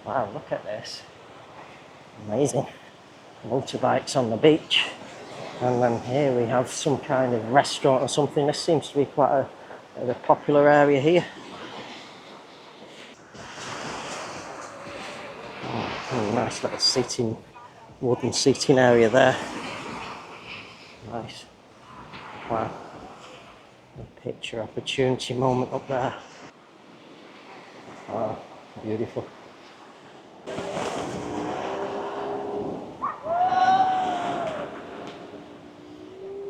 Wow, look at this. Amazing. Motorbikes on the beach. And then here we have some kind of restaurant or something. This seems to be quite a popular area here. Oh, nice little seating, wooden seating area there. Nice. Wow. A picture opportunity moment up there. Wow, beautiful.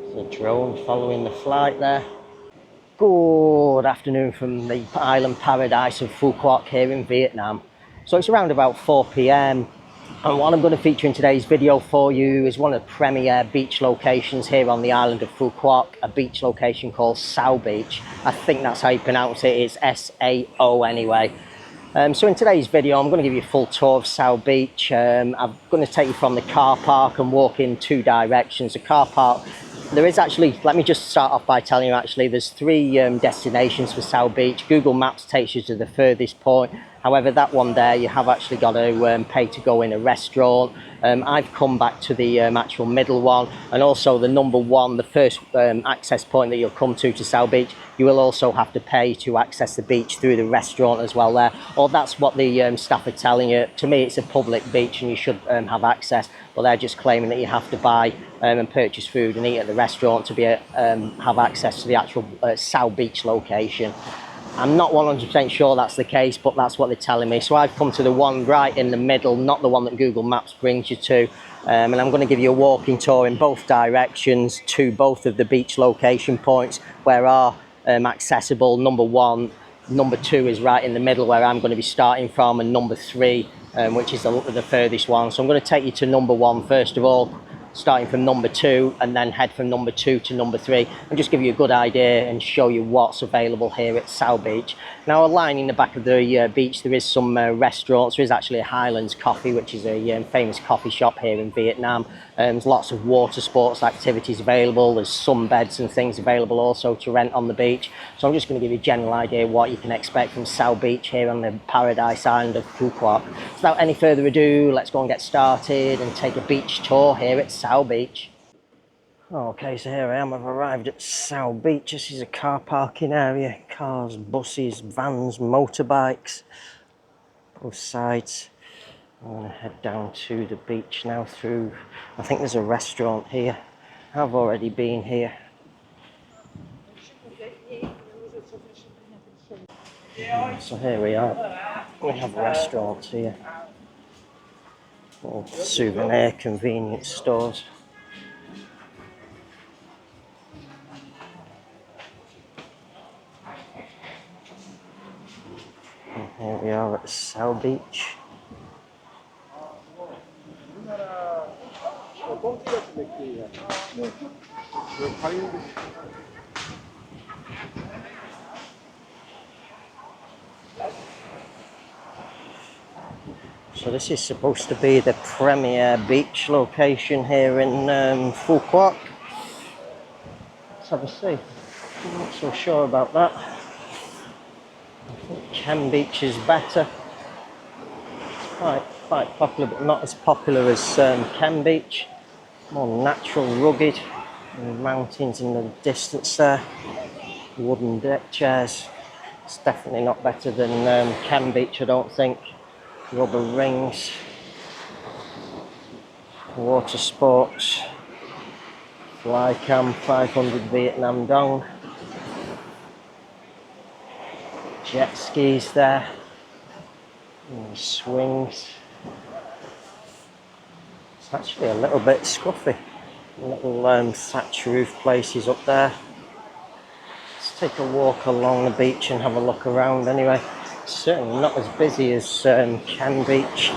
There's a drone following the flight there. Good afternoon from the island paradise of Phu Quoc here in Vietnam. So it's around about 4 p.m. and what I'm going to feature in today's video for you is one of the premier beach locations here on the island of Phu Quoc, a beach location called Sao Beach. I think that's how you pronounce it. It's S-A-O anyway. So in today's video, I'm going to give you a full tour of Sao Beach. I'm going to take you from the car park and walk in two directions. The car park, there is actually, let me just start off by telling you actually, there's three destinations for Sao Beach. Google Maps takes you to the furthest point. However, that one there, you have actually got to pay to go in a restaurant. I've come back to the actual middle one, and also the number one, the first access point that you'll come to Sao Beach, you will also have to pay to access the beach through the restaurant as well there. Or that's what the staff are telling you. To me, it's a public beach and you should have access, but they're just claiming that you have to buy and purchase food and eat at the restaurant to be have access to the actual Sao Beach location. I'm not 100% sure that's the case, but that's what they're telling me. So I've come to the one right in the middle, not the one that Google Maps brings you to. And I'm going to give you a walking tour in both directions to both of the beach location points where are accessible. Number one, number two is right in the middle where I'm going to be starting from, and number three, which is the furthest one. So I'm going to take you to number one first of all, starting from number two, and then head from number two to number three, and just give you a good idea and show you what's available here at Sao Beach. Now, lining the back of the beach, there is some restaurants. There is actually a Highlands Coffee, which is a famous coffee shop here in Vietnam. There's lots of water sports activities available. There's sunbeds and things available also to rent on the beach. So I'm just going to give you a general idea of what you can expect from Sao Beach here on the paradise island of Phu Quoc. So without any further ado, let's go and get started and take a beach tour here at Sao Beach. Okay, so here I am. I've arrived at Sao Beach. This is a car parking area. Cars, buses, vans, motorbikes, both sides. I'm going to head down to the beach now through, I think there's a restaurant here. I've already been here. So here we are. We have restaurants here. All souvenir convenience stores. And here we are at Sao Beach. So this is supposed to be the premier beach location here in Phu Quoc. Let's have a see. I'm not so sure about that. I think Kem Beach is better. It's quite popular, but not as popular as Kem Beach. More natural, rugged, and mountains in the distance there. Wooden deck chairs. It's definitely not better than Kem Beach, I don't think. Rubber rings, water sports, fly cam, 500 Vietnam dong, jet skis there, and swings. It's actually a little bit scruffy. Little thatch roof places up there. Let's take a walk along the beach and have a look around anyway. It's certainly not as busy as Kem Beach.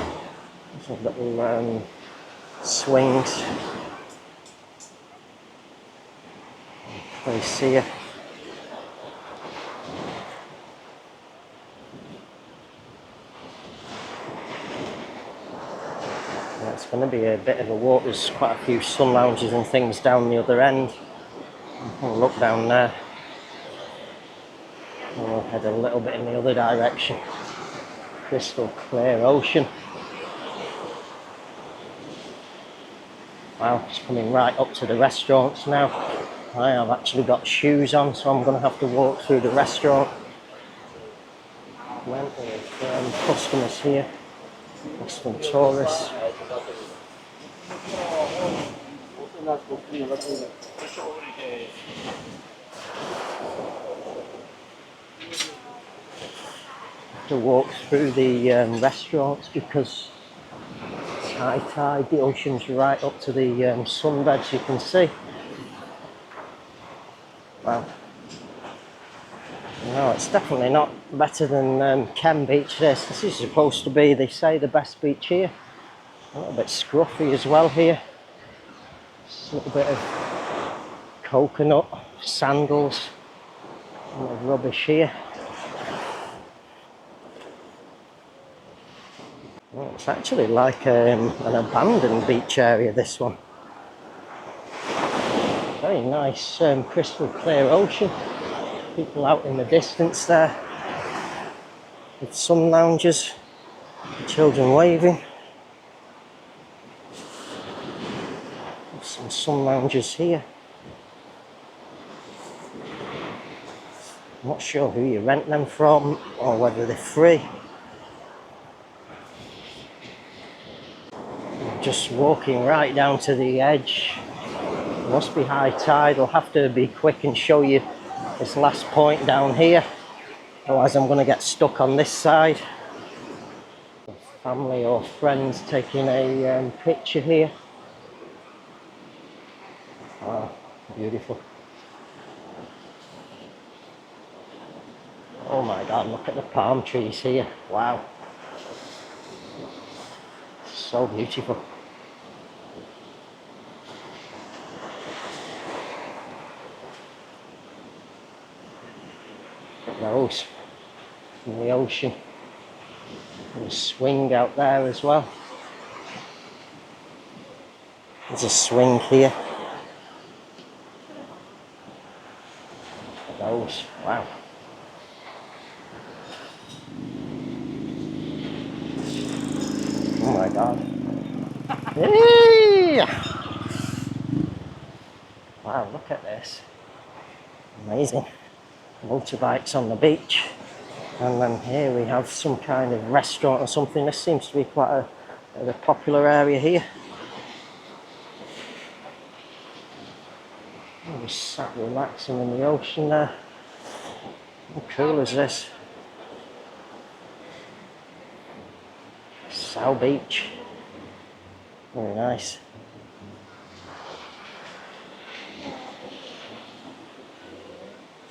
There's a little swings. Place here. Yeah, it's going to be a bit of a walk. There's quite a few sun lounges and things down the other end. I'll look down there. We'll head a little bit in the other direction. Crystal clear ocean. Wow, it's coming right up to the restaurants now. I have actually got shoes on, so I'm going to have to walk through the restaurant. Plenty of customers here, Western tourists. To walk through the restaurants because it's high tide, the ocean's right up to the sunbeds, you can see. Wow. No, it's definitely not better than Ken Beach. This is supposed to be, they say, the best beach here. A little bit scruffy as well here. Just a little bit of coconut, sandals, and rubbish here. Well, it's actually like an abandoned beach area, this one. Very nice, crystal clear ocean. People out in the distance there with sun lounges, children waving. Some sun lounges here. I'm not sure who you rent them from or whether they're free. Just walking right down to the edge. It must be high tide. I'll have to be quick and show you this last point down here, otherwise I'm going to get stuck on this side. Family or friends taking a picture here. Wow, beautiful. Oh my god, look at the palm trees here. Wow, so beautiful. Those from the ocean. There's a swing out there as well. There's a swing here. Those, wow. Oh my god. Hey! Wow, look at this. Amazing. Motorbikes on the beach, and then here we have some kind of restaurant or something. This seems to be quite a popular area here. I'm just sat relaxing in the ocean there. How cool is this? Sao Beach. Very nice.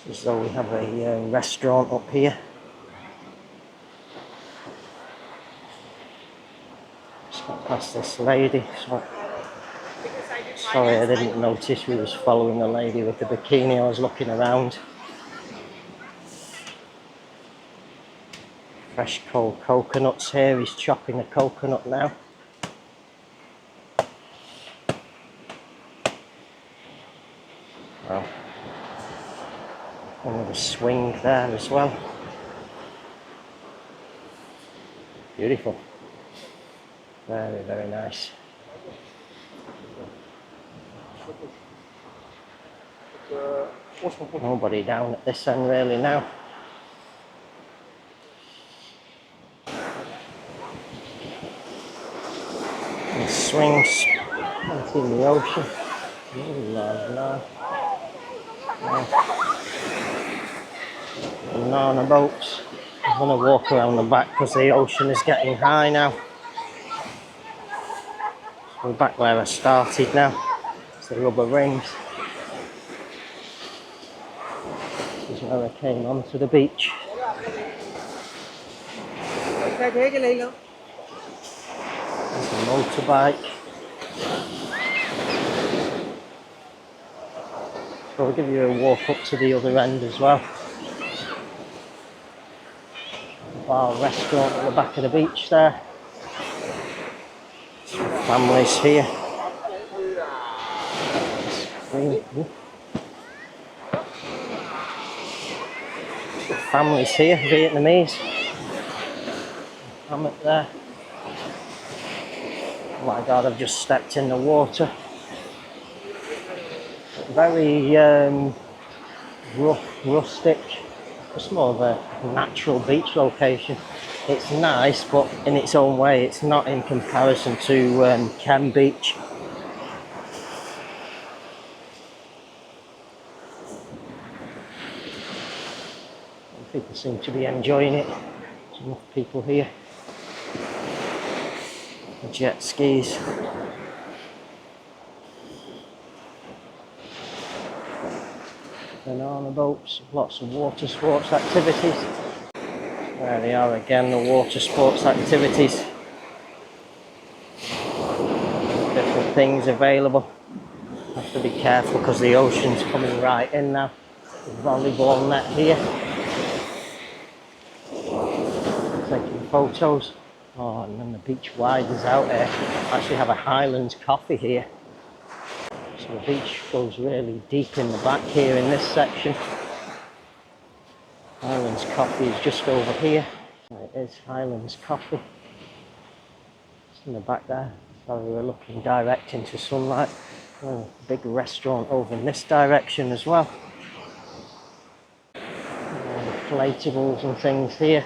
As though we have a restaurant up here. Just got past this lady. Sorry, I didn't notice we was following the lady with the bikini. I was looking around. Fresh cold coconuts here. He's chopping a coconut now. Wow. Another swing there as well. Beautiful. Very, very nice. Nobody down at this end really now. And swings out in the ocean. No. Banana boats. I'm going to walk around the back because the ocean is getting high now. So we're back where I started now. It's the rubber rings. This is where I came onto the beach. There's a motorbike. So I'll give you a walk up to the other end as well. Bar restaurant at the back of the beach there. Some families here. Families here, Vietnamese. hammock there. Oh my god, I've just stepped in the water. Very rough, rustic. It's more of a natural beach location. It's nice, but in its own way, it's not in comparison to Ken Beach. People seem to be enjoying it. There's enough people here. The jet skis. Banana boats, lots of water sports activities. There they are again, the water sports activities. Different things available. Have to be careful because the ocean's coming right in now. Volleyball net here. Taking photos. Oh, and then the beach widens out there. Actually have a Highlands coffee here. So the beach goes really deep in the back here in this section. Highlands coffee is just over here. There it is, Highlands coffee. It's in the back there. So we're looking direct into sunlight. Oh, big restaurant over in this direction as well. Inflatables and things here.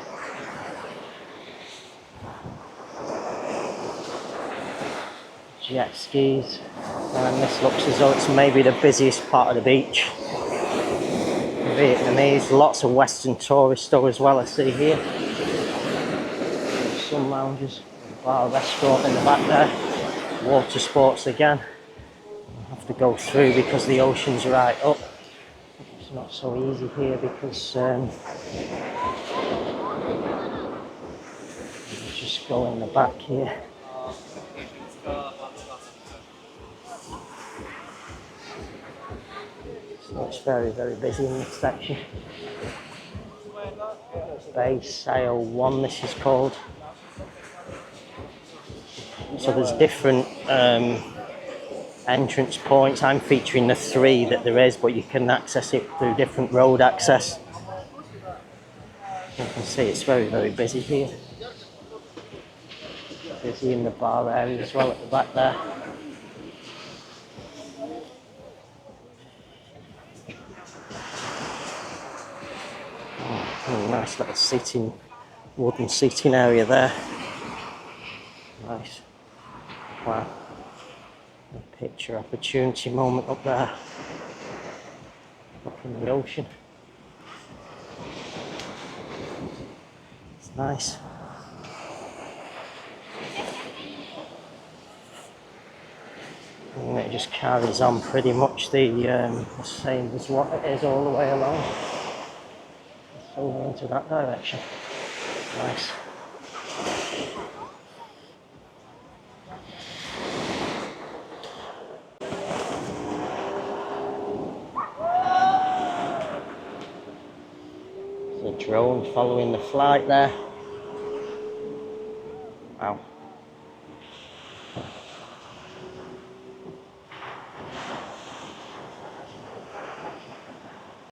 Jet skis. And this looks as though it's maybe the busiest part of the beach. Vietnamese, lots of Western tourists though as well, I see here. Sun lounges, bar, restaurant in the back there. Water sports again. I have to go through because the ocean's right up. It's not so easy here because just go in the back here. So it's very, very busy in this section. Sao 1 this is called. So there's different entrance points. I'm featuring the 3 that there is, but you can access it through different road access. You can see it's very, very busy here. Busy in the bar area as well at the back there. Oh, nice little seating, wooden seating area there. Nice. Wow. A picture opportunity moment up there. Up in the ocean. It's nice. And it just carries on pretty much the same as what it is all the way along. It's over into that direction. Nice. There's a drone following the flight there. Wow.